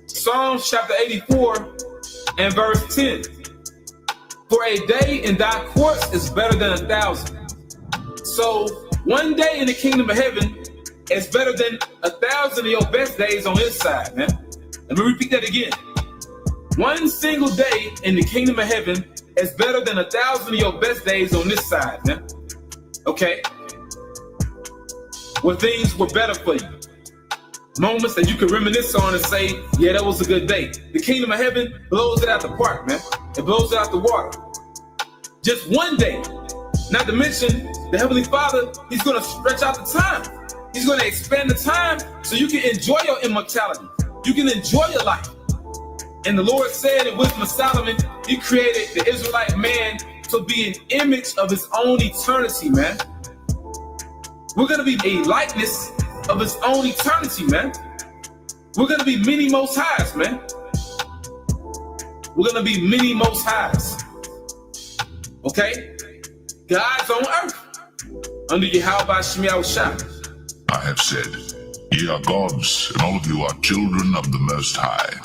Psalms chapter 84 and verse 10. For a day in thy courts is better than 1,000. So one day in the kingdom of heaven is better than 1,000 of your best days on this side, man. Let me repeat that again. One single day in the kingdom of heaven is better than 1,000 of your best days on this side, man. Okay? Where things were better for you. Moments that you can reminisce on and say, yeah, that was a good day. The kingdom of heaven blows it out the park, man. It blows it out the water. Just one day. Not to mention, the Heavenly Father, He's going to stretch out the time. He's going to expand the time so you can enjoy your immortality. You can enjoy your life. And the Lord said in Wisdom of Solomon, He created the Israelite man to be an image of his own eternity, man. We're going to be a likeness of his own eternity, man. We're going to be many most highs, man. We're going to be many most highs. Okay? God's on earth under Yahweh Shem Shai. I have said, ye are gods, and all of you are children of the Most High.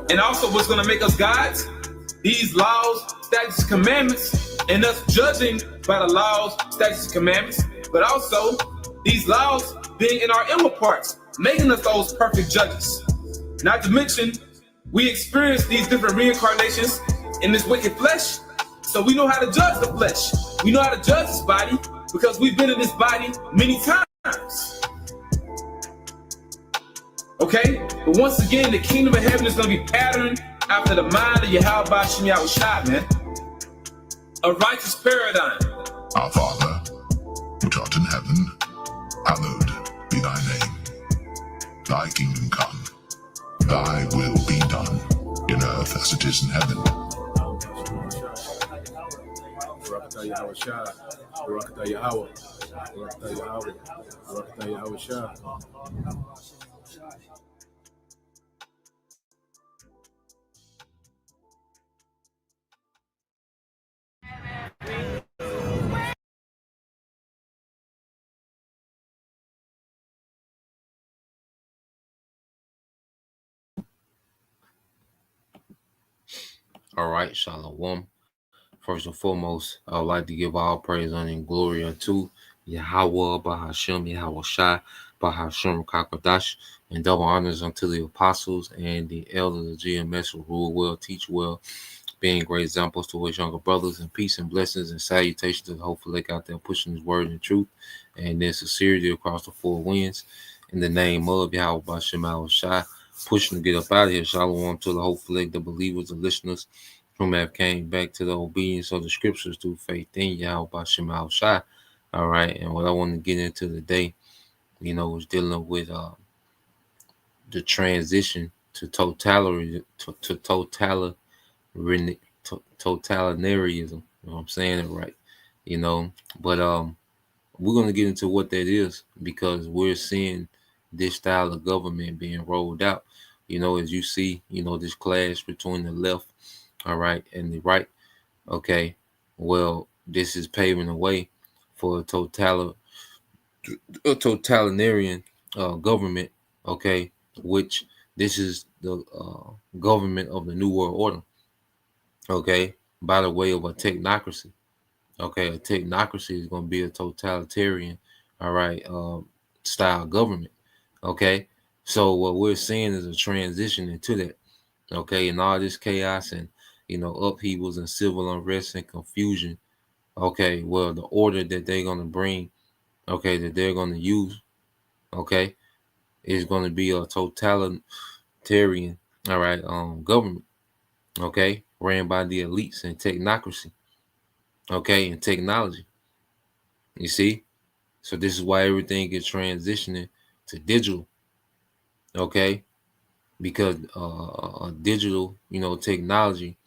And also what's going to make us gods? These laws, statutes, commandments, and us judging by the laws, statutes, commandments, but also these laws being in our inner parts, making us those perfect judges. Not to mention, we experience these different reincarnations in this wicked flesh, so we know how to judge the flesh. We know how to judge this body because we've been in this body many times. Okay? But once again, the kingdom of heaven is going to be patterned after the mind of Yahweh Shem Shai, man. A righteous paradigm. Our Father, which art in heaven, hallowed be thy name. Thy kingdom come. Thy will be done, in earth as it is in heaven. All right, Shalom. First and foremost, I would like to give all praise, honor, and glory unto Yahweh, Bahashem, Yahweh Shai, Bahashem, Kakadash, and double honors unto the apostles and the elders of GMS who rule well, teach well, being great examples to his younger brothers, and peace and blessings and salutations to the hopeful lake out there pushing his word and truth and their sincerity across the four winds. In the name of Yahweh, Bahashem, Yahweh Shai, pushing to get up out of here. Shalom to the hopeful lake, the believers, the listeners, whom have came back to the obedience of the scriptures through faith in Yahweh Bashem Shai. All right, and what I want to get into today, is dealing with the transition to totalitarianism. You know, I'm saying it right, but we're going to get into what that is because we're seeing this style of government being rolled out. As you see, this clash between the left, all right, and the right. Okay, well, this is paving the way for a totalitarian government. Okay, which this is the government of the New World Order. Okay, by the way of a technocracy. Okay, a technocracy is going to be a totalitarian, all right, style government. Okay, so what we're seeing is a transition into that. Okay, and all this chaos and upheavals and civil unrest and confusion. Okay, well, the order that they're going to bring, okay, that they're going to use, okay, is going to be a totalitarian, all right, government, okay, ran by the elites and technocracy, okay, and technology. You see? So this is why everything is transitioning to digital, okay, because digital, technology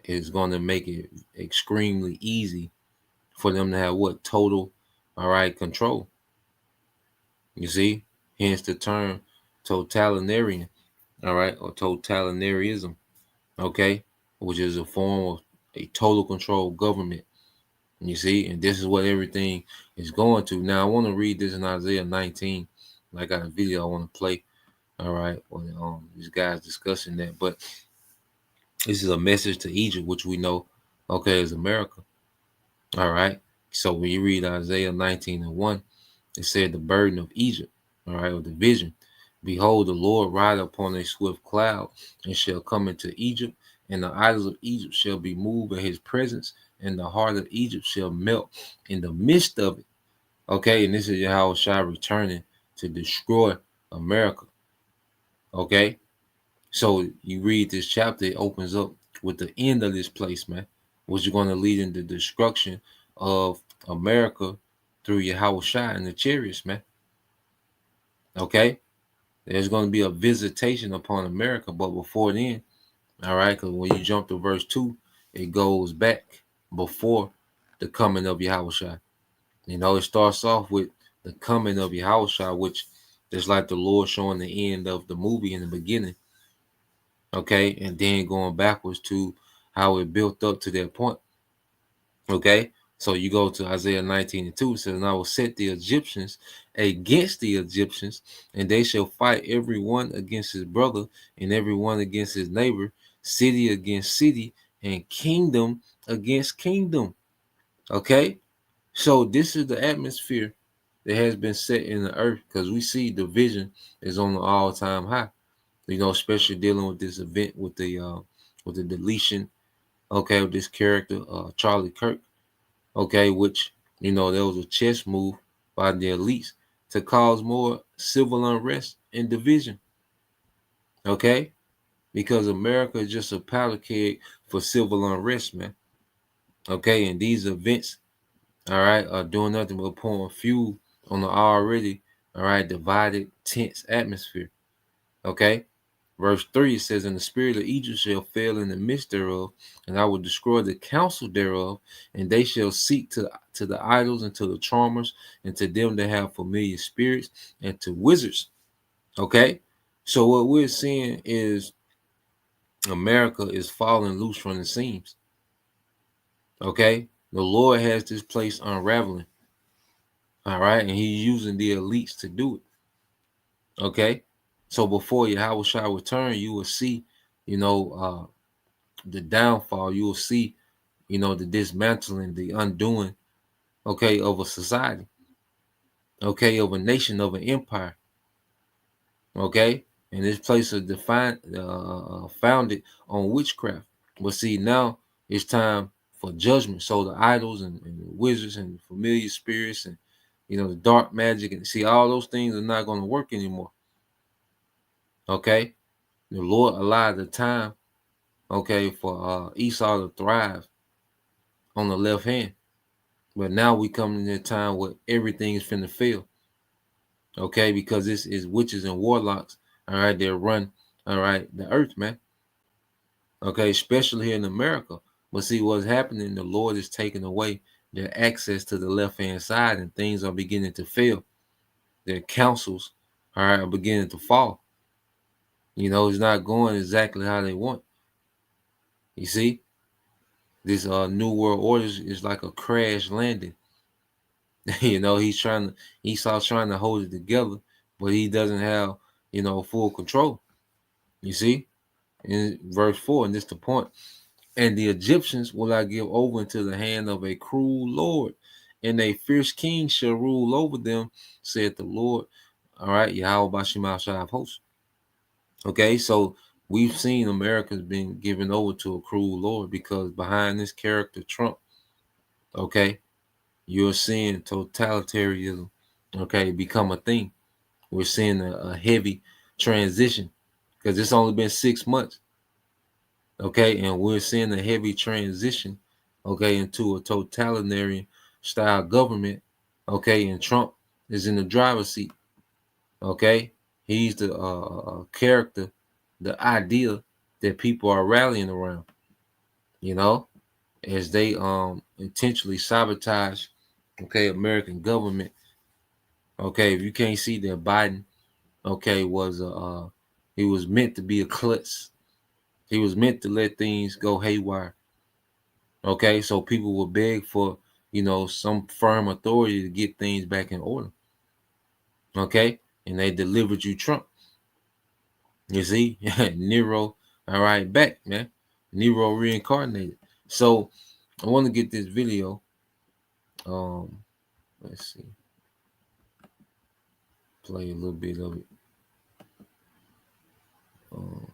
is going to make it extremely easy for them to have total, all right, control. You see, hence the term totalitarian, all right, or totalitarianism. Okay, which is a form of a total control government. You see, and this is what everything is going to. Now, I want to read this in Isaiah 19. I got a video I want to play. All right, when these guys discussing that, but this is a message to Egypt, which we know, okay, is America. All right. So when you read Isaiah 19:1, it said the burden of Egypt, all right, or the vision. Behold, the Lord ride upon a swift cloud and shall come into Egypt, and the idols of Egypt shall be moved at his presence, and the heart of Egypt shall melt in the midst of it. Okay, and this is Yahweh Shai returning to destroy America. Okay, so you read this chapter, it opens up with the end of this place, man, which is going to lead into destruction of America through Yahweh Shai and the chariots, man. Okay, there's going to be a visitation upon America, but before then, all right, because when you jump to verse 2, it goes back before the coming of Yahweh Shai. You know, it starts off with the coming of Yahweh Shai, which is like the Lord showing the end of the movie in the beginning. Okay, and then going backwards to how it built up to that point. Okay, so you go to Isaiah 19:2, it says, and I will set the Egyptians against the Egyptians, and they shall fight every one against his brother, and every one against his neighbor, city against city, and kingdom against kingdom. Okay, so this is the atmosphere that has been set in the earth, because we see division is on the all-time high. You know, especially dealing with this event with the deletion, okay, of this character, Charlie Kirk, okay, which, you know, there was a chess move by the elites to cause more civil unrest and division, okay, because America is just a powder keg for civil unrest, man, okay, and these events, all right, are doing nothing but pouring fuel on the already, all right, divided, tense atmosphere, okay. Verse 3 says, and the spirit of Egypt shall fail in the midst thereof, and I will destroy the counsel thereof, and they shall seek to the idols and to the charmers, and to them that have familiar spirits, and to wizards. Okay? So what we're seeing is America is falling loose from the seams. Okay? The Lord has this place unraveling. All right? And he's using the elites to do it. Okay? So before Yahweh shall return, you will see, you know, the downfall. You will see, you know, the dismantling, the undoing, okay, of a society, okay, of a nation, of an empire, okay, and this place is defined, founded on witchcraft. But see, now it's time for judgment. So the idols and the wizards and the familiar spirits and, you know, the dark magic, and see, all those things are not going to work anymore. Okay, the Lord allowed the time, okay, for Esau to thrive on the left hand. But now we come in a time where everything is finna fail. Okay, because this is witches and warlocks, all right, they run, all right, the earth, man. Okay, especially here in America. But see what's happening, the Lord is taking away their access to the left-hand side, and things are beginning to fail. Their councils, all right, are beginning to fall. You know, it's not going exactly how they want. You see, this new world order is like a crash landing. You know, Esau's trying to hold it together, but he doesn't have, you know, full control. You see, in verse 4, and this is the point. And the Egyptians will I give over into the hand of a cruel Lord, and a fierce king shall rule over them, said the Lord. All right, Yahweh Bashim Shai of hosts. Okay, so we've seen America's been given over to a cruel Lord, because behind this character, Trump, okay, you're seeing totalitarianism, okay, become a thing. We're seeing a heavy transition, because it's only been 6 months, okay, and we're seeing a heavy transition, okay, into a totalitarian style government, okay, and Trump is in the driver's seat, okay. He's the character, the idea that people are rallying around, you know, as they intentionally sabotage, okay, American government. Okay, if you can't see that Biden, okay, was he was meant to be a klutz, He was meant to let things go haywire. Okay, so people will beg for, some firm authority to get things back in order. Okay, and they delivered you Trump. You see, Nero, all right, back, man. Nero reincarnated. So I want to get this video. Um, let's see, play a little bit of it. Um,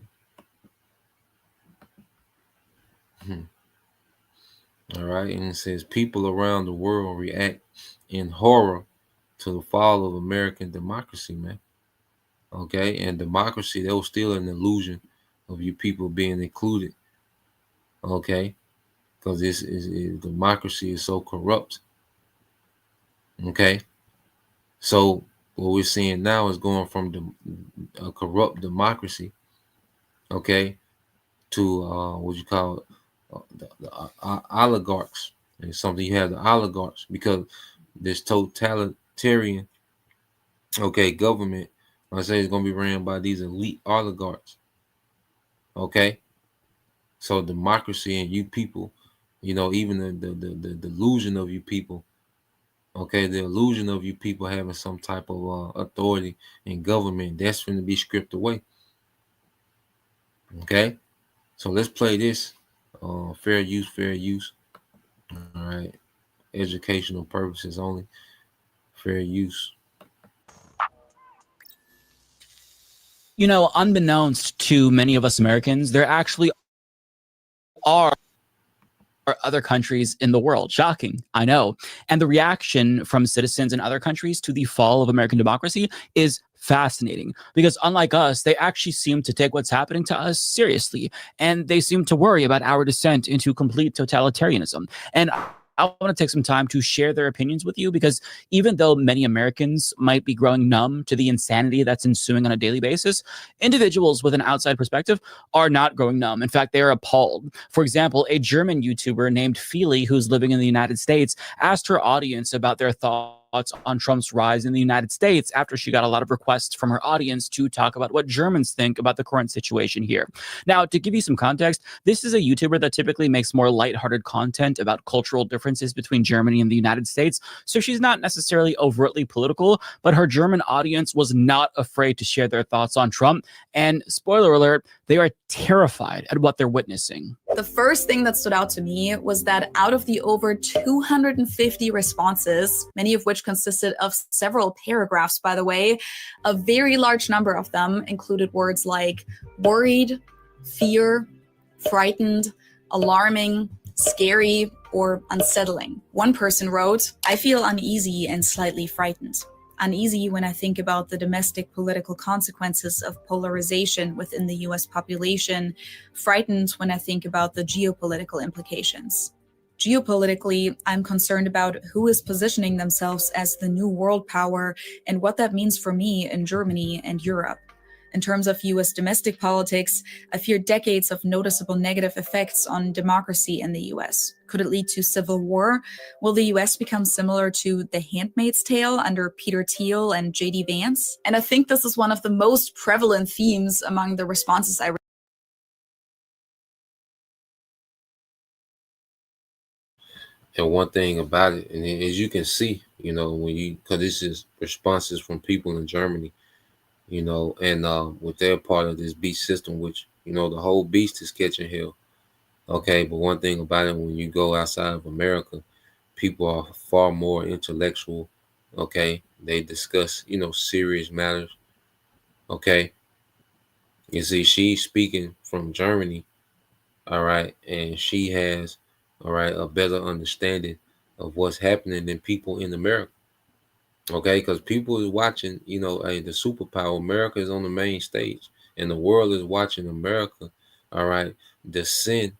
all right, and it says people around the world react in horror to the fall of American democracy, man. Okay, and democracy, there was still an illusion of you people being included. Okay, because democracy is so corrupt. Okay, so what we're seeing now is going from a corrupt democracy, okay, to what you call it, oligarchs. And something you have the oligarchs because this totalitarian, okay, government, I say it's going to be ran by these elite oligarchs. Okay, so democracy and you people, even the delusion of you people. Okay, the illusion of you people having some type of authority in government, that's going to be stripped away. Okay, so let's play this. Fair use, fair use. All right, educational purposes only. Fair use. Unbeknownst to many of us Americans, there actually are other countries in the world. Shocking, I know. And the reaction from citizens in other countries to the fall of American democracy is fascinating because unlike us, they actually seem to take what's happening to us seriously. And they seem to worry about our descent into complete totalitarianism. And I want to take some time to share their opinions with you because even though many Americans might be growing numb to the insanity that's ensuing on a daily basis, individuals with an outside perspective are not growing numb. In fact, they are appalled. For example, a German YouTuber named Feely, who's living in the United States, asked her audience about their thoughts on Trump's rise in the United States after she got a lot of requests from her audience to talk about what Germans think about the current situation here. Now, to give you some context, this is a YouTuber that typically makes more lighthearted content about cultural differences between Germany and the United States, so she's not necessarily overtly political, but her German audience was not afraid to share their thoughts on Trump, and spoiler alert, they are terrified at what they're witnessing. The first thing that stood out to me was that out of the over 250 responses, many of which consisted of several paragraphs, by the way, a very large number of them included words like worried, fear, frightened, alarming, scary, or unsettling. One person wrote, "I feel uneasy and slightly frightened. Uneasy when I think about the domestic political consequences of polarization within the US population, frightened when I think about the geopolitical implications. Geopolitically, I'm concerned about who is positioning themselves as the new world power and what that means for me in Germany and Europe. In terms of US domestic politics, I fear decades of noticeable negative effects on democracy in the US. Could it lead to civil war? Will the US become similar to The Handmaid's Tale under Peter Thiel and J.D. Vance?" And I think this is one of the most prevalent themes among the responses I And one thing about it, and as you can see, because this is responses from people in Germany, and with their part of this beast system, which, the whole beast is catching hell. Okay, but one thing about it, when you go outside of America, people are far more intellectual. Okay, they discuss, serious matters. Okay, you see, she's speaking from Germany, all right, and she has, all right, a better understanding of what's happening than people in America. Okay, because people is watching, the superpower. America is on the main stage, and the world is watching America, all right, descend,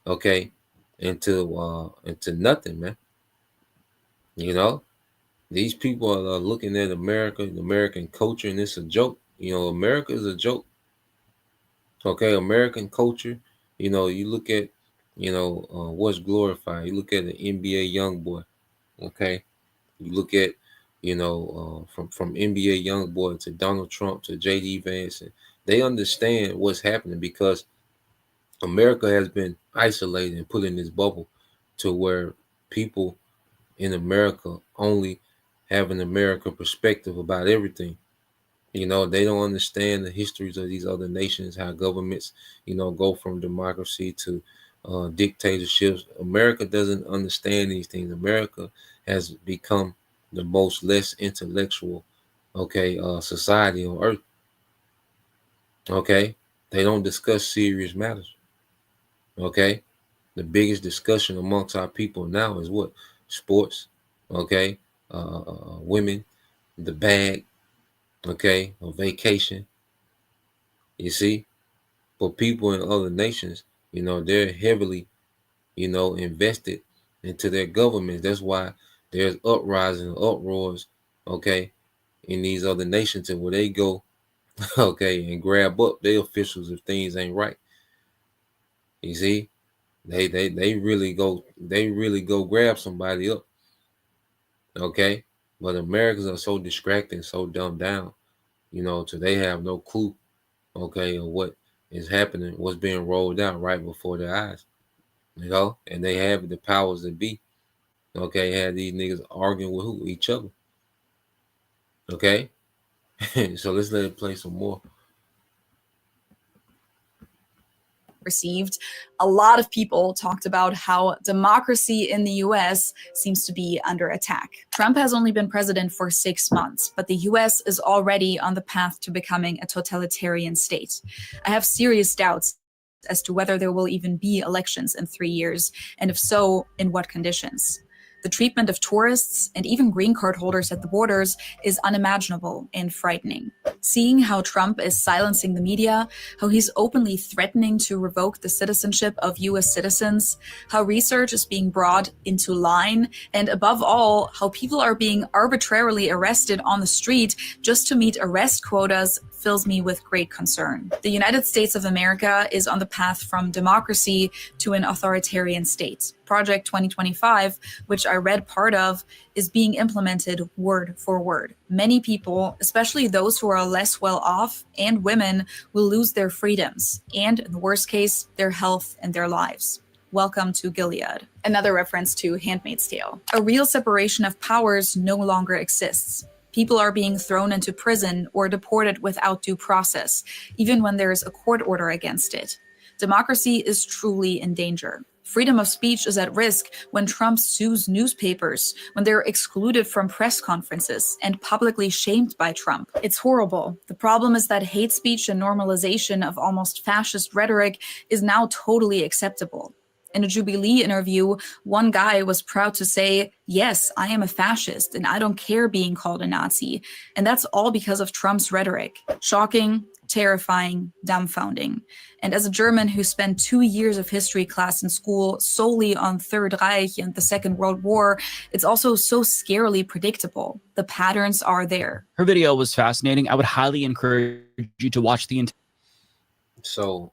okay, into nothing, man. These people are looking at America, the American culture, and it's a joke. America is a joke. Okay, American culture. You look at, what's glorified. You look at the NBA young boy. Okay, you look at, from NBA young boy to Donald Trump to J.D. Vance, and they understand what's happening because America has been isolated and put in this bubble to where people in America only have an American perspective about everything. They don't understand the histories of these other nations, how governments, go from democracy to dictatorships. America doesn't understand these things. America has become the most less intellectual, society on earth. Okay, they don't discuss serious matters. Okay, the biggest discussion amongst our people now is what? Sports. Okay, women, the bag. Okay, a vacation. You see, but people in other nations, they're heavily, invested into their governments. That's why there's uprising, uproars, okay, in these other nations, and where they go, okay, and grab up their officials if things ain't right. You see, they really go grab somebody up, okay. But Americans are so distracted and so dumbed down, till they have no clue, okay, of what is happening, what's being rolled out right before their eyes. And they have the powers that be. Okay, have these niggas arguing with who? Each other. Okay, so let's let it play some more. Received, a lot of people talked about how democracy in the US seems to be under attack. Trump has only been president for 6 months, but the US is already on the path to becoming a totalitarian state. I have serious doubts as to whether there will even be elections in 3 years, and if so, in what conditions. The treatment of tourists and even green card holders at the borders is unimaginable and frightening. Seeing how Trump is silencing the media, how he's openly threatening to revoke the citizenship of US citizens, how research is being brought into line, and above all, how people are being arbitrarily arrested on the street just to meet arrest quotas fills me with great concern. The United States of America is on the path from democracy to an authoritarian state. Project 2025, which I read part of, is being implemented word for word. Many people, especially those who are less well off and women, will lose their freedoms and, in the worst case, their health and their lives. Welcome to Gilead. Another reference to Handmaid's Tale. A real separation of powers no longer exists. People are being thrown into prison or deported without due process, even when there is a court order against it. Democracy is truly in danger. Freedom of speech is at risk when Trump sues newspapers, when they're excluded from press conferences and publicly shamed by Trump. It's horrible. The problem is that hate speech and normalization of almost fascist rhetoric is now totally acceptable. In a Jubilee interview, one guy was proud to say, "Yes, I am a fascist and I don't care being called a Nazi." And that's all because of Trump's rhetoric. Shocking, terrifying, dumbfounding. And as a German who spent 2 years of history class in school solely on Third Reich and the Second World War, it's also so scarily predictable. The patterns are there. Her video was fascinating. I would highly encourage you to watch the entire. So,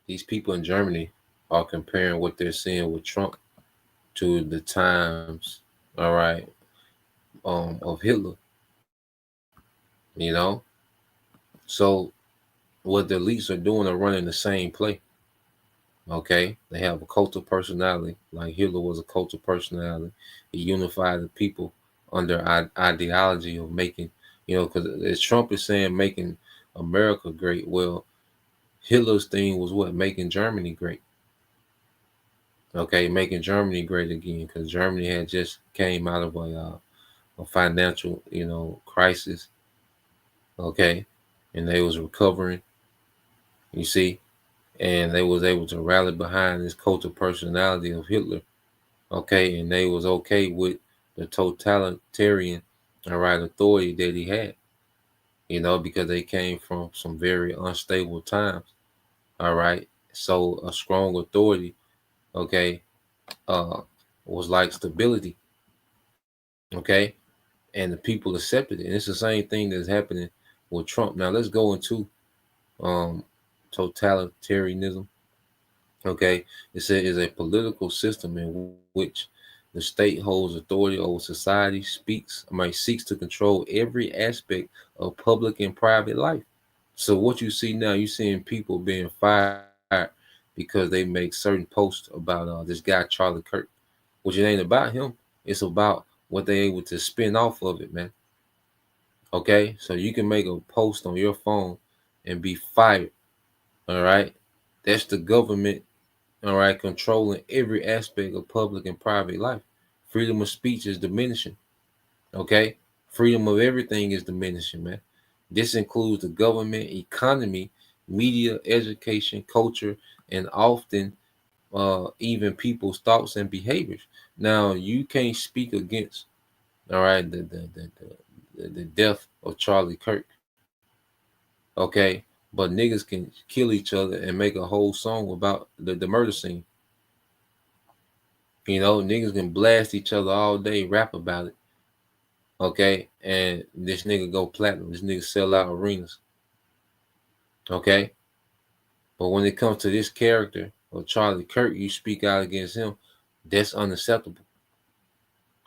these people in Germany are comparing what they're seeing with Trump to the times, all right, of Hitler. So what the elites are doing are running the same play. Okay, they have a cult of personality, like Hitler was a cult of personality. He unified the people under ideology of making, because as Trump is saying, making America great. Well, Hitler's thing was what? Making Germany great. Okay, making Germany great again, because Germany had just came out of a financial, crisis. Okay, and they was recovering. You see, and they was able to rally behind this cult of personality of Hitler. Okay, and they was okay with the totalitarian, all right, authority that he had. Because they came from some very unstable times. All right, so a strong authority, okay, was like stability. Okay, and the people accepted it. And it's the same thing that's happening with Trump. Now let's go into totalitarianism. Okay, it is a political system in which the state holds authority over society, seeks to control every aspect of public and private life. So what you see now, you seeing people being fired because they make certain posts about this guy Charlie Kirk, which it ain't about him. It's about what they able to spin off of it, man. Okay, so you can make a post on your phone and be fired. All right, that's the government. All right, controlling every aspect of public and private life. Freedom of speech is diminishing. Okay, freedom of everything is diminishing, man. This includes the government, economy, media, education, culture, and often even people's thoughts and behaviors. Now, you can't speak against, all right, the death of Charlie Kirk, okay, but niggas can kill each other and make a whole song about the murder scene. You know, niggas can blast each other all day, rap about it, okay, and this nigga go platinum. This nigga sell out arenas, okay. But when it comes to this character of Charlie Kirk, you speak out against him, that's unacceptable,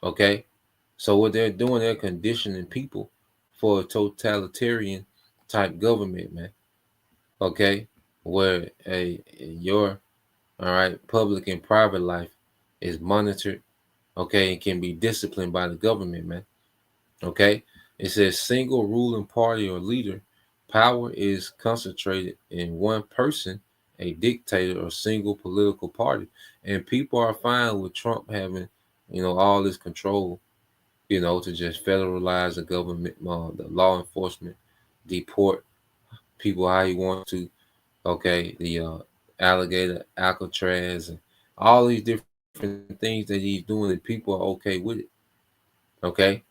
okay. So what they're doing, they're conditioning people for a totalitarian type government, man. Okay, where your all right public and private life is monitored, okay, and can be disciplined by the government, man. Okay, it says single ruling party or leader, power is concentrated in one person, a dictator or single political party, and people are fine with Trump having, all this control, to just federalize the government, the law enforcement, deport people how he wants to. Okay, the alligator, Alcatraz, and all these different things that he's doing, and people are okay with it. Okay,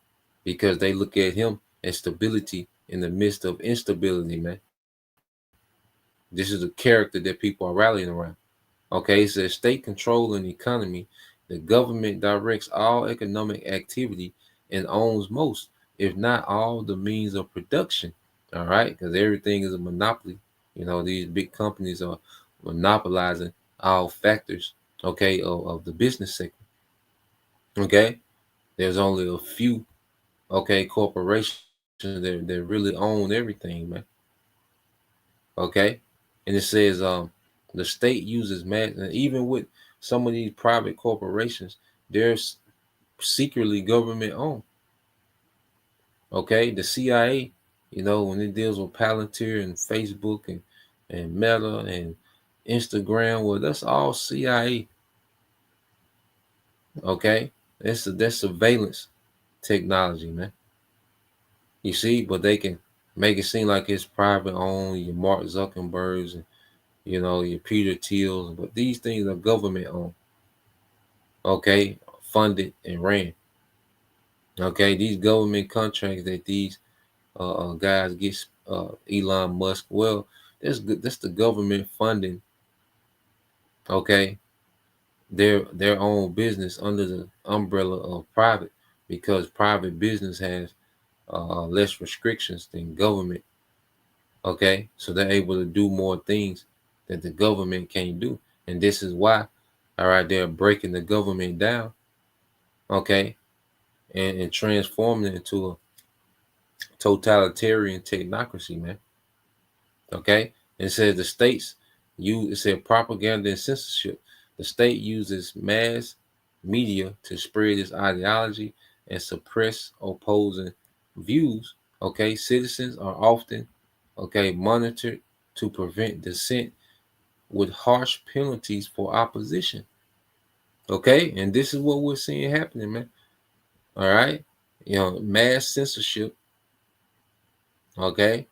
because they look at him as stability in the midst of instability, man. This is a character that people are rallying around. Okay, it says state control and economy. The government directs all economic activity and owns most, if not all, the means of production. All right, because everything is a monopoly. These big companies are monopolizing all factors, okay, of the business sector. Okay, there's only a few, okay, corporations that really own everything, man. Okay, and it says the state uses mass, and even with some of these private corporations, they're secretly government owned. Okay, the CIA, when it deals with Palantir and Facebook and Meta and Instagram, well, that's all CIA. Okay, that's surveillance technology, man. You see, but they can make it seem like it's private owned. Your Mark Zuckerbergs and your Peter Thiels, but these things are government owned. Okay, funded and ran. Okay, these government contracts that these guys get, Elon Musk. Well, that's good. That's the government funding. Okay, their own business under the umbrella of private, because private business has less restrictions than government. Okay, so they're able to do more things that the government can't do, and this is why, all right, they're breaking the government down. Okay, and transforming it into a totalitarian technocracy, man. Okay, it says the states use, it said propaganda and censorship. The state uses mass media to spread its ideology and suppress opposing views. Okay, citizens are often, okay, monitored to prevent dissent with harsh penalties for opposition. Okay, and this is what we're seeing happening, man. All right, mass censorship. Okay,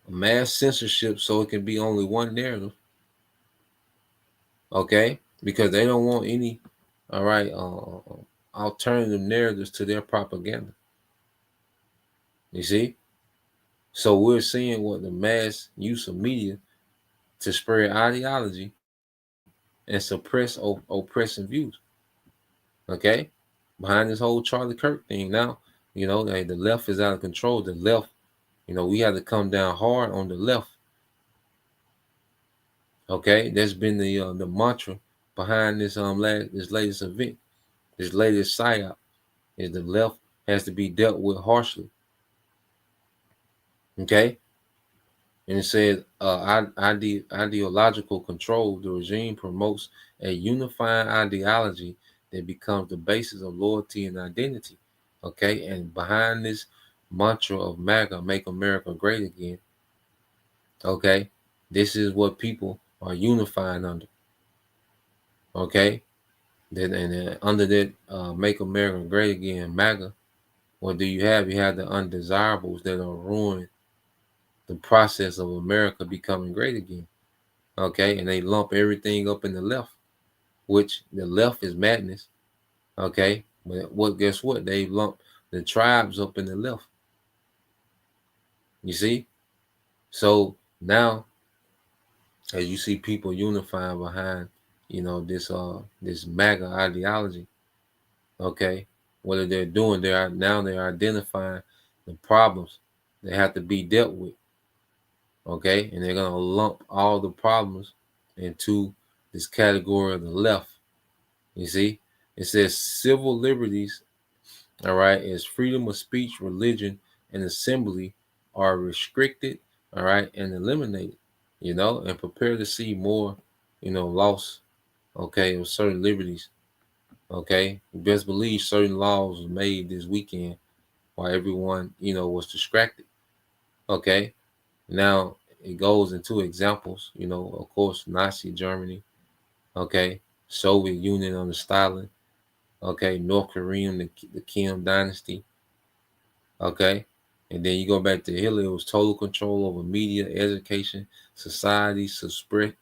mass censorship, so it can be only one narrative. Okay, because they don't want any, all right, alternative narratives to their propaganda. You see, so we're seeing what the mass use of media to spread ideology and suppress oppressive views. Okay, behind this whole Charlie Kirk thing now, the left is out of control. The left, we have to come down hard on the left. Okay, that's been the mantra behind this this latest event, this latest psyop, is the left has to be dealt with harshly. Okay, And it says, ideological control. The regime promotes a unifying ideology that becomes the basis of loyalty and identity. Okay, and behind this mantra of MAGA, make America great again, okay, this is what people are unifying under. Okay, then and then under that make America great again, MAGA, what do you have? You have the undesirables that are ruining the process of America becoming great again. Okay, and they lump everything up in the left, which the left is madness. Okay, but guess what? They lump the tribes up in the left. You see? So now as you see people unifying behind, this MAGA ideology, okay, what are they doing? They're identifying the problems that have to be dealt with. Okay, and they're gonna lump all the problems into this category of the left. You see, it says civil liberties, all right, is freedom of speech, religion, and assembly are restricted, all right, and eliminated, and prepare to see more, loss, okay, of certain liberties, okay. You best believe certain laws were made this weekend while everyone, was distracted, okay. Now it goes into examples, of course, Nazi Germany, okay, Soviet Union under Stalin, okay, North Korean, the Kim dynasty, okay, and then you go back to Hitler, it was total control over media, education, society, suppression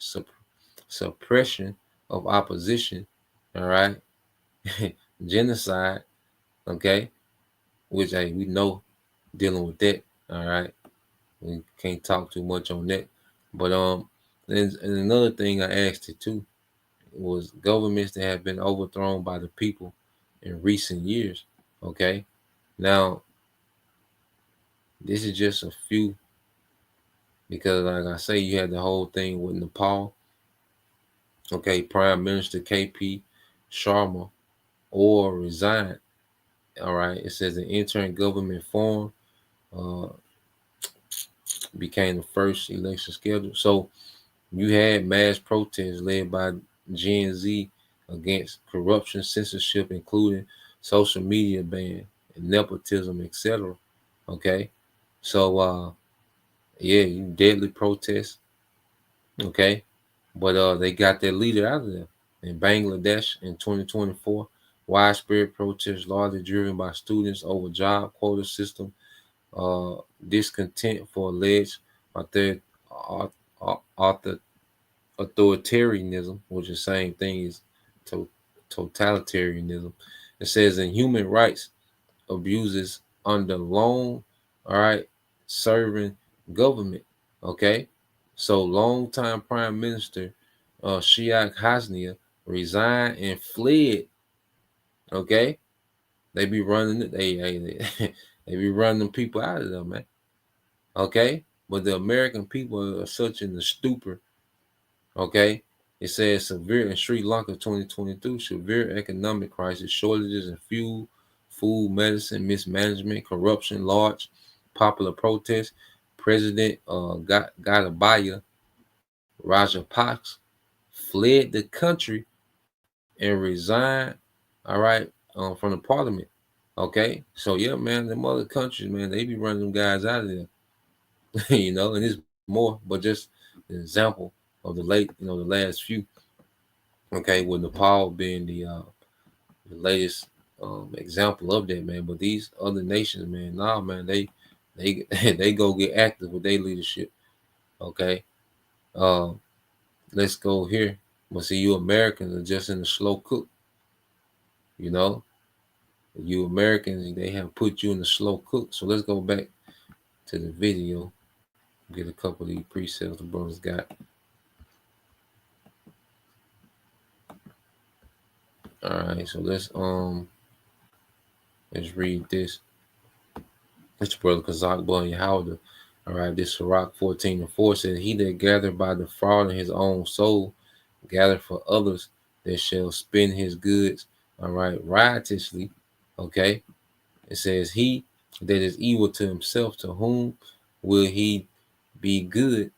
of opposition, all right, genocide, okay, which hey, we know dealing with that, all right, we can't talk too much on that, but and another thing I asked it too was governments that have been overthrown by the people in recent years, okay. Now this is just a few, because like I say, you had the whole thing with Nepal, okay, Prime Minister KP Sharma or resigned, all right. It says the interim government form uh, became the first election scheduled. So you had mass protests led by Gen Z against corruption, censorship, including social media ban, and nepotism, etc. Okay, so yeah, you deadly protests. Okay, but they got their leader out of there. In Bangladesh in 2024, widespread protests largely driven by students over job quota system, discontent for alleged author, author, authoritarianism, which is the same thing as totalitarianism. It says in human rights abuses under long, all right, serving government. Okay, so longtime Prime Minister Shiak Hasnia resigned and fled. Okay, they be running it. They be running them people out of there, man. Okay, but the American people are such in the stupor. Okay, it says severe in Sri Lanka 2022, severe economic crisis, shortages in fuel, food, medicine, mismanagement, corruption, large popular protests. President Gotabaya Rajapaksa fled the country and resigned, all right, from the parliament. Okay, so yeah, man, them other countries, man, they be running them guys out of there, and it's more, but just an example of the last few. Okay, with Nepal being the latest example of that, man. But these other nations, man, nah, man, they they go get active with their leadership. Okay, uh, let's go here. But see, you Americans are just in the slow cook. You know, you Americans, they have put you in the slow cook. So let's go back to the video. Get a couple of these presets the brothers got. All right, so let's read this. It's brother Kazak Bunny Howder. All right, this Sirach 14:4 says, he that gather by the fraud in his own soul, gather for others that shall spend his goods, all right, riotously. Okay. It says, he that is evil to himself, to whom will he be good,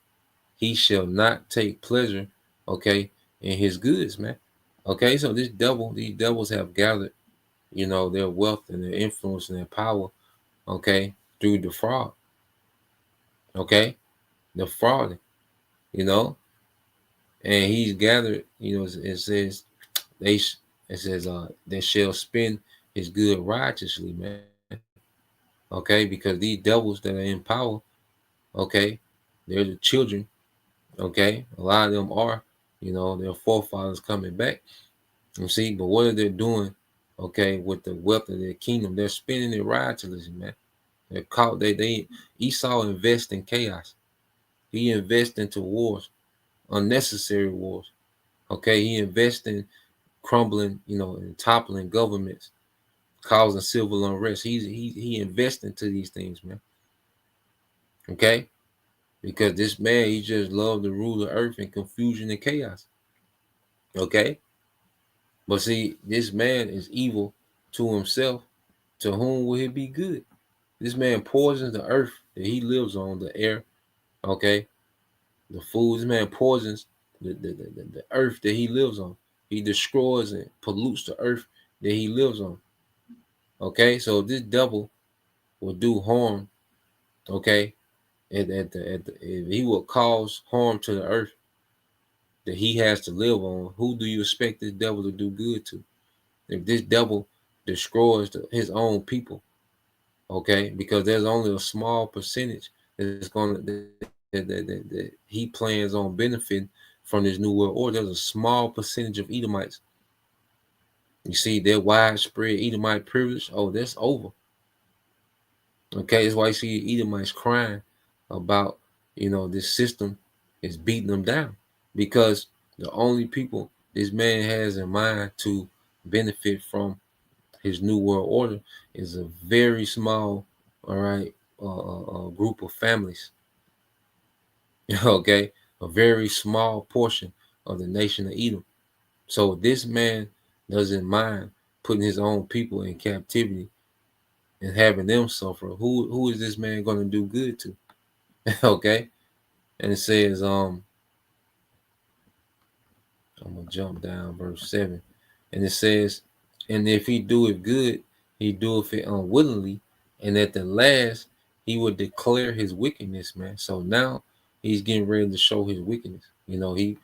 he shall not take pleasure, okay, in his goods, man. Okay, so these devils have gathered, their wealth and their influence and their power, okay, through the fraud, okay, the fraud, you know, and he's gathered, it says they, it says, they shall spend his good righteously, man. Okay, because these devils that are in power, okay, they're the children, okay, a lot of them are, their forefathers coming back. You see, but what are they doing? Okay, with the wealth of their kingdom, they're spending it righteously, man. They're caught. They Esau invest in chaos. He invests into wars, unnecessary wars. Okay, he invests in crumbling, and toppling governments, causing civil unrest. He invests into these things, man. Okay, because this man, he just loved to rule the earth in confusion and chaos. Okay, but see, this man is evil to himself. To whom will he be good? This man poisons the earth that he lives on, the air, okay, the food. This man poisons the earth that he lives on. He destroys and pollutes the earth that he lives on. Okay, so this devil will do harm, okay, if he will cause harm to the earth that he has to live on, who do you expect this devil to do good to? If this devil destroys his own people, okay, because there's only a small percentage that's going to that he plans on benefiting from this new world order. There's a small percentage of Edomites. You see, their widespread Edomite privilege. Oh, that's over. Okay, that's why you see Edomites crying about, this system is beating them down, because the only people this man has in mind to benefit from his new world order is a very small, all right, group of families. Okay, a very small portion of the nation of Edom. So this man doesn't mind putting his own people in captivity and having them suffer. Who is this man going to do good to? Okay, and it says, I'm gonna jump down verse 7, and it says, and if he doeth good, he doeth it unwillingly, and at the last he would declare his wickedness, man. So now he's getting ready to show his wickedness. He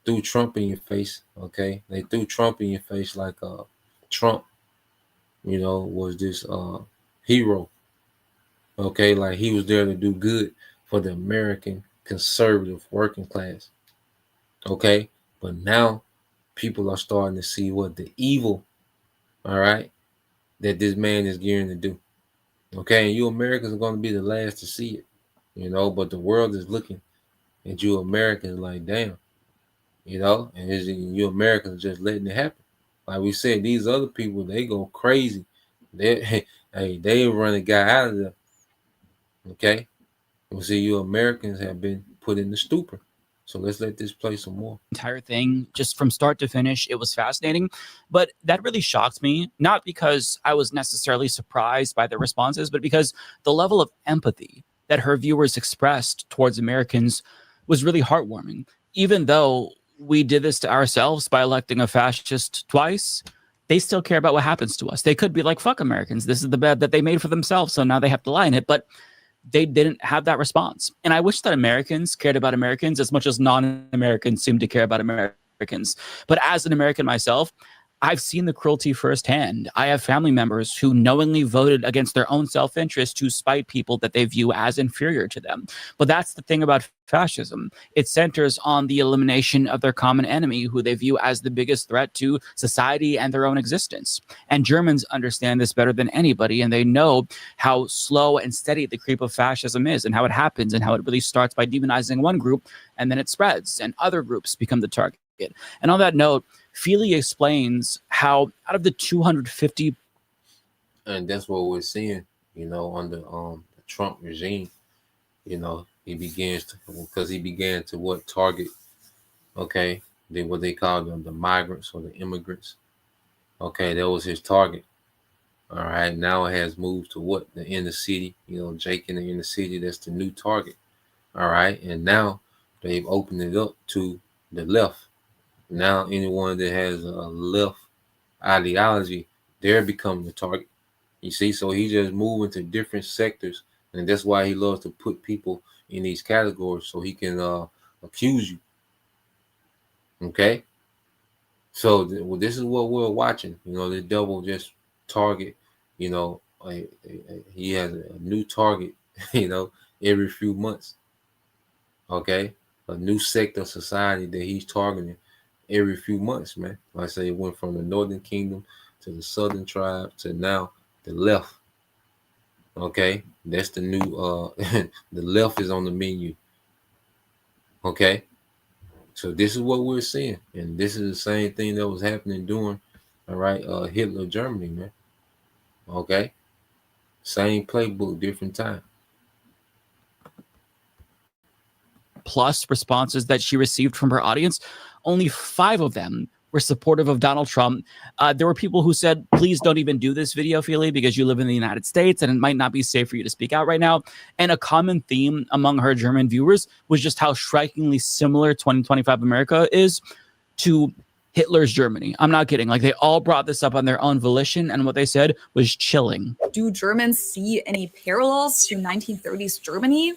threw Trump in your face. Okay, they threw Trump in your face like Trump, was this hero. Okay, like he was there to do good for the American conservative working class. Okay, but now people are starting to see what the evil, all right, that this man is gearing to do. Okay, and you Americans are going to be the last to see it, but the world is looking at you Americans like, damn, and you Americans are just letting it happen. Like we said, these other people, they go crazy. They run a guy out of there. Okay, we see you Americans have been put in the stupor. So let's let this play some more. Entire thing, just from start to finish, it was fascinating. But that really shocked me, not because I was necessarily surprised by the responses, but because the level of empathy that her viewers expressed towards Americans was really heartwarming. Even though we did this to ourselves by electing a fascist twice, they still care about what happens to us. They could be like, fuck Americans. This is the bed that they made for themselves, so now they have to lie in it. But they didn't have that response. And I wish that Americans cared about Americans as much as non-Americans seem to care about Americans. But as an American myself, I've seen the cruelty firsthand. I have family members who knowingly voted against their own self-interest to spite people that they view as inferior to them. But that's the thing about fascism. It centers on the elimination of their common enemy, who they view as the biggest threat to society and their own existence. And Germans understand this better than anybody, and they know how slow and steady the creep of fascism is, and how it happens, and how it really starts by demonizing one group, and then it spreads, and other groups become the target. And on that note, Feely explains how out of the 250, and that's what we're seeing, under the Trump regime, he began to target, okay, what they call them, the migrants or the immigrants. Okay, that was his target. All right, now it has moved to the inner city, Jake in the inner city, that's the new target. All right, and now they've opened it up to the left. Now anyone that has a left ideology, they're becoming the target. You see, so he just moving to different sectors, and that's why he loves to put people in these categories so he can accuse you. Okay, so well, this is what we're watching. You know, the devil just target. You know, he has a new target. You know, every few months. Okay, a new sector of society that he's targeting every few months, man. Like I say, it went from the Northern Kingdom to the Southern tribe to now the left. Okay, that's the new the left is on the menu. Okay, so this is what we're seeing, and this is the same thing that was happening during, all right, Hitler Germany, man. Okay, same playbook, different time. Plus responses that she received from her audience, only 5 of them were supportive of Donald Trump. There were people who said, please don't even do this video, Feely, because you live in the United States and it might not be safe for you to speak out right now. And a common theme among her German viewers was just how strikingly similar 2025 America is to Hitler's Germany. I'm not kidding. Like, they all brought this up on their own volition, and what they said was chilling. Do Germans see any parallels to 1930s Germany?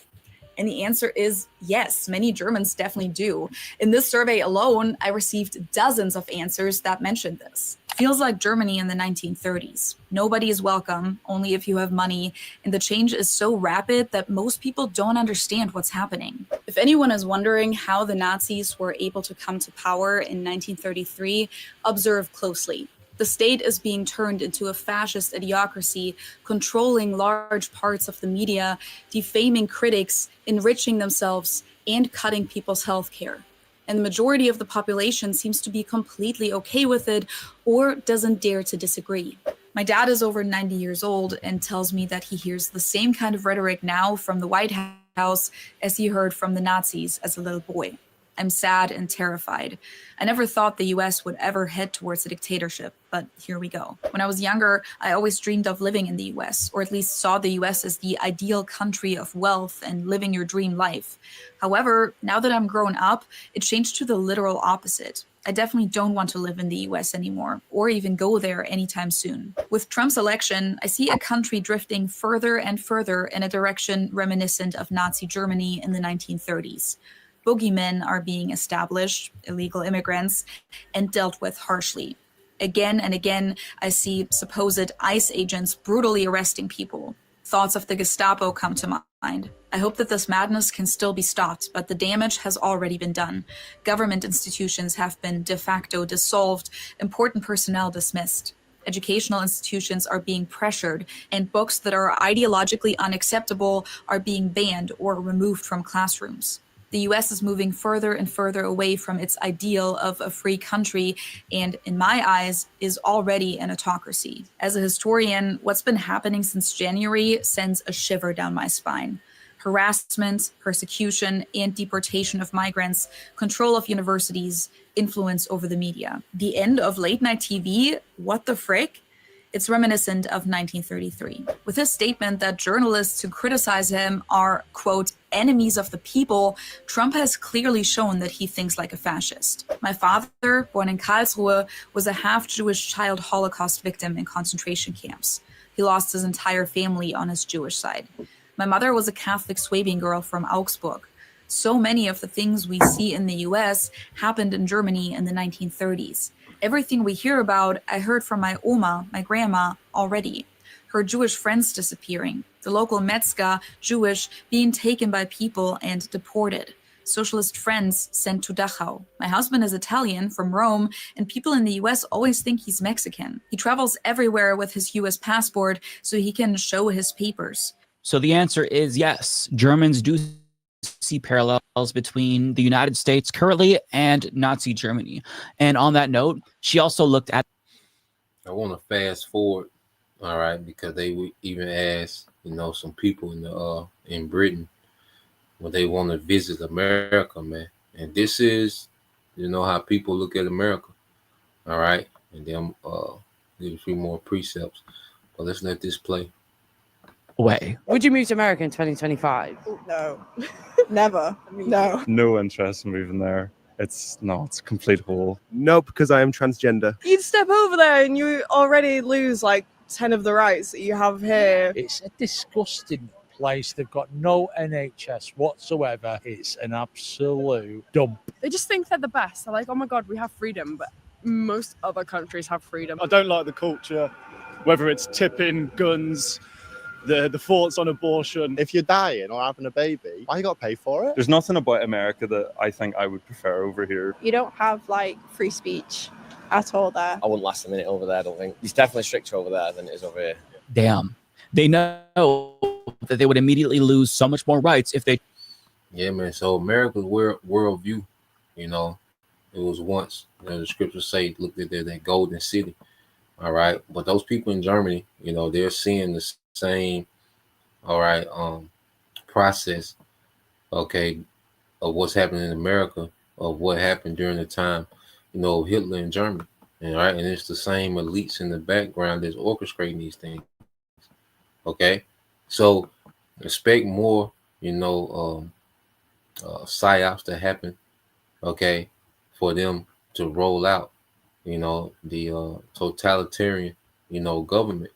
And the answer is yes, many Germans definitely do. In this survey alone, I received dozens of answers that mentioned this. Feels like Germany in the 1930s. Nobody is welcome, only if you have money, and the change is so rapid that most people don't understand what's happening. If anyone is wondering how the Nazis were able to come to power in 1933, observe closely. The state is being turned into a fascist idiocracy, controlling large parts of the media, defaming critics, enriching themselves, and cutting people's health care. And the majority of the population seems to be completely okay with it or doesn't dare to disagree. My dad is over 90 years old and tells me that he hears the same kind of rhetoric now from the White House as he heard from the Nazis as a little boy. I'm sad and terrified. I never thought the US would ever head towards a dictatorship, but here we go. When I was younger, I always dreamed of living in the US, or at least saw the US as the ideal country of wealth and living your dream life. However, now that I'm grown up, it changed to the literal opposite. I definitely don't want to live in the US anymore, or even go there anytime soon. With Trump's election, I see a country drifting further and further in a direction reminiscent of Nazi Germany in the 1930s. Boogeymen are being established, illegal immigrants, and dealt with harshly. Again and again, I see supposed ICE agents brutally arresting people. Thoughts of the Gestapo come to mind. I hope that this madness can still be stopped, but the damage has already been done. Government institutions have been de facto dissolved, important personnel dismissed. Educational institutions are being pressured, and books that are ideologically unacceptable are being banned or removed from classrooms. The US is moving further and further away from its ideal of a free country and, in my eyes, is already an autocracy. As a historian, what's been happening since January sends a shiver down my spine. Harassment, persecution, and deportation of migrants, control of universities, influence over the media. The end of late-night TV? What the frick? It's reminiscent of 1933. With his statement that journalists who criticize him are, quote, enemies of the people, Trump has clearly shown that he thinks like a fascist. My father, born in Karlsruhe, was a half-Jewish child Holocaust victim in concentration camps. He lost his entire family on his Jewish side. My mother was a Catholic Swabian girl from Augsburg. So many of the things we see in the US happened in Germany in the 1930s. Everything we hear about, I heard from my Oma, my grandma, already. Her Jewish friends disappearing, the local Metzger, Jewish, being taken by people and deported, socialist friends sent to Dachau. My husband is Italian, from Rome, and people in the US always think he's Mexican. He travels everywhere with his US passport so he can show his papers. So the answer is yes. Germans do see parallels between the United States currently and Nazi Germany. And on that note, she also looked at... I want to fast forward, all right, because they would even ask, some people in Britain when they want to visit America, man. And this is, how people look at America, all right. And then give a few more precepts, but let's let this play. way. Would you move to America in 2025? No, never. No. No interest in moving there. It's a complete hole. No, because I am transgender. You'd step over there and you already lose like 10 of the rights that you have here. It's a disgusting place. They've got no NHS whatsoever. It's an absolute dump. They just think they're the best. They're like, oh my God, we have freedom. But most other countries have freedom. I don't like the culture, whether it's tipping, guns, the thoughts on abortion. If you're dying or having a baby, why you got to pay for it? There's nothing about America that I think I would prefer over here. You don't have like free speech at all there. I wouldn't last a minute over there, I don't think. It's definitely stricter over there than it is over here. Damn. They know that they would immediately lose so much more rights if they. Yeah, man. So America's worldview, you know, it was once, the scriptures say, look at that golden city. All right. But those people in Germany, you know, they're seeing the same, all right, process, okay, of what's happening in America, of what happened during the time, you know, of Hitler in Germany. And, right, and it's the same elites in the background that's orchestrating these things. Okay. So expect more, you know, psyops to happen, okay, for them to roll out, you know, the totalitarian, you know, government,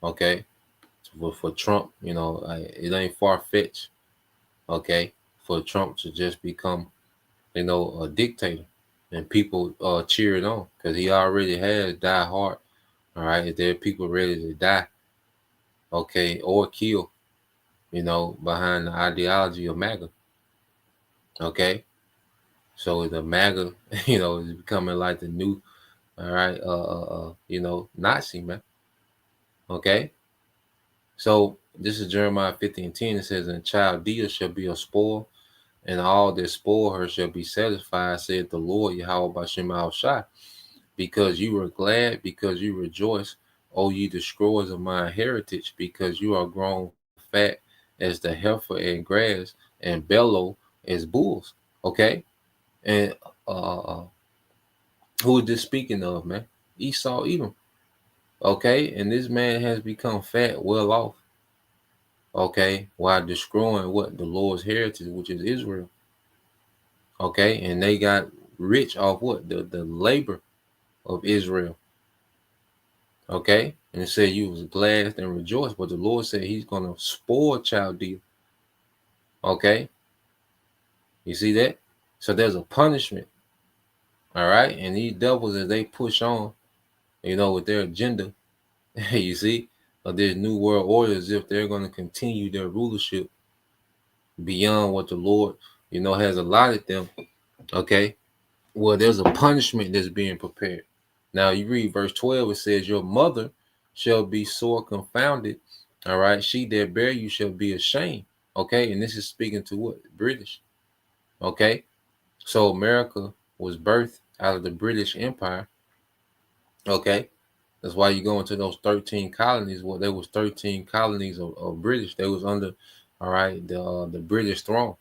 okay, for Trump, you know, it ain't far-fetched, okay, for Trump to just become, you know, a dictator, and people cheering on, because he already has die hard, all right, if there are people ready to die, okay, or kill, you know, behind the ideology of MAGA, okay. So the MAGA, you know, is becoming like the new, all right, you know, Nazi, man. Okay. So this is Jeremiah 50:10. It says, and Chaldea shall be a spoil, and all that spoil her shall be satisfied, said the Lord Yahweh Bashem Al Shai. Because you were glad, because you rejoice, O ye destroyers of my heritage, because you are grown fat as the heifer and grass, and bellow as bulls. Okay. And who is this speaking of, man? Esau, Edom. Okay, and this man has become fat, well off. Okay, while destroying what? The Lord's heritage, which is Israel. Okay, and they got rich off what? The labor of Israel. Okay, and it said you was glad and rejoiced, but the Lord said he's going to spoil Chaldea. Okay, you see that? So there's a punishment. All right. And these devils, as they push on, you know, with their agenda, you see, of this new world order, as if they're going to continue their rulership beyond what the Lord, you know, has allotted them. Okay. Well, there's a punishment that's being prepared. Now you read verse 12, it says, your mother shall be sore confounded. All right. She that bear you shall be ashamed. Okay. And this is speaking to what? British. Okay. So America was birthed out of the British Empire. Okay. That's why you go into those 13 colonies. Well, there was 13 colonies of British. They was under, all right, the British throne.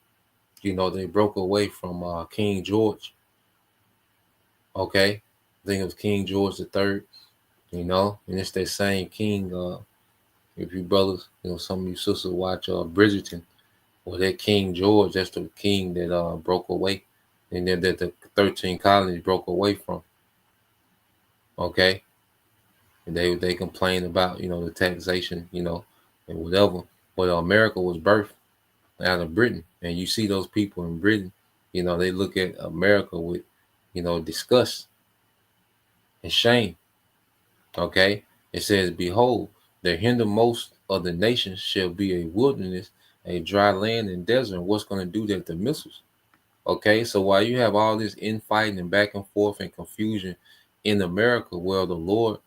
You know, they broke away from King George. Okay. I think it was King George III, you know, and it's that same king. If you brothers, you know, some of you sisters watch Bridgerton, well, that King George, that's the king that broke away, and then that the 13 colonies broke away from. Okay. And they complain about, you know, the taxation, you know, and whatever. But America was birthed out of Britain. And you see those people in Britain, you know, they look at America with, you know, disgust and shame. Okay. It says, behold, the hindermost of the nations shall be a wilderness, a dry land and desert. What's going to do that? The missiles. Okay. So while you have all this infighting and back and forth and confusion in America, well, the Lord,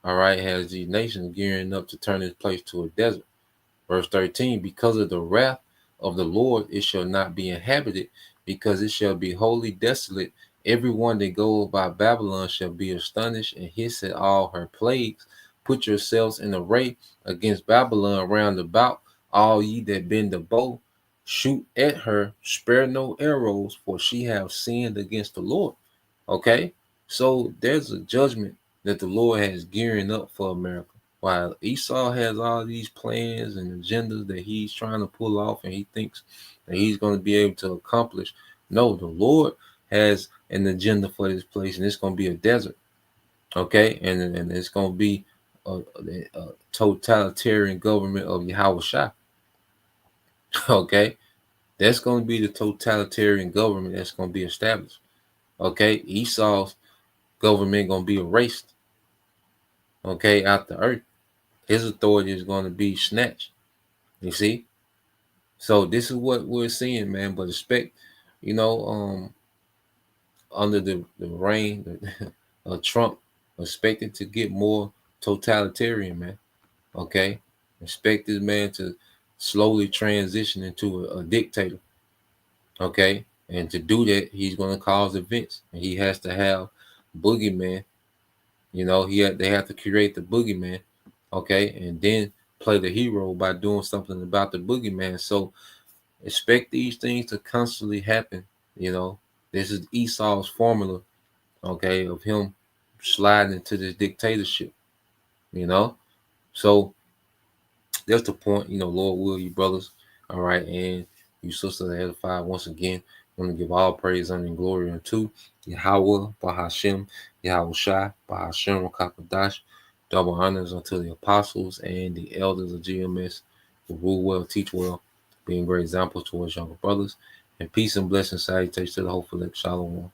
all right, has these nations gearing up to turn this place to a desert. Verse 13, because of the wrath of the Lord, it shall not be inhabited, because it shall be wholly desolate. Everyone that goes by Babylon shall be astonished and hiss at all her plagues. Put yourselves in array against Babylon round about, all ye that bend the bow. Shoot at her, spare no arrows, for she have sinned against the Lord. Okay, so there's a judgment that the Lord has gearing up for America. while Esau has all these plans and agendas that he's trying to pull off and he thinks that he's going to be able to accomplish, no, the Lord has an agenda for this place, and it's going to be a desert. Okay, and it's going to be a totalitarian government of Yahweh Shah. Okay, that's going to be the totalitarian government that's going to be established. Okay, Esau's government going to be erased. Okay, out the earth. His authority is going to be snatched. You see? So this is what we're seeing, man. But expect, under the reign of Trump, expected to get more totalitarian, man. Okay? Expect this man to slowly transition into a dictator. Okay? And to do that, he's going to cause events. And he has to have boogeyman. They have to create the boogeyman. Okay? And then play the hero by doing something about the boogeyman. So expect these things to constantly happen. This is Esau's formula, okay, of him sliding into this dictatorship. So that's the point. Lord will, you brothers, all right, and you sisters edified. Once again, I want to give all praise, honor, and glory unto Yahweh, Bahashem, Yahweh Shai, Bahashem, Rakakadash. Double honors unto the apostles and the elders of GMS who rule well, teach well, being great examples towards younger brothers. And peace and blessing salutations to the hopeful Shalom.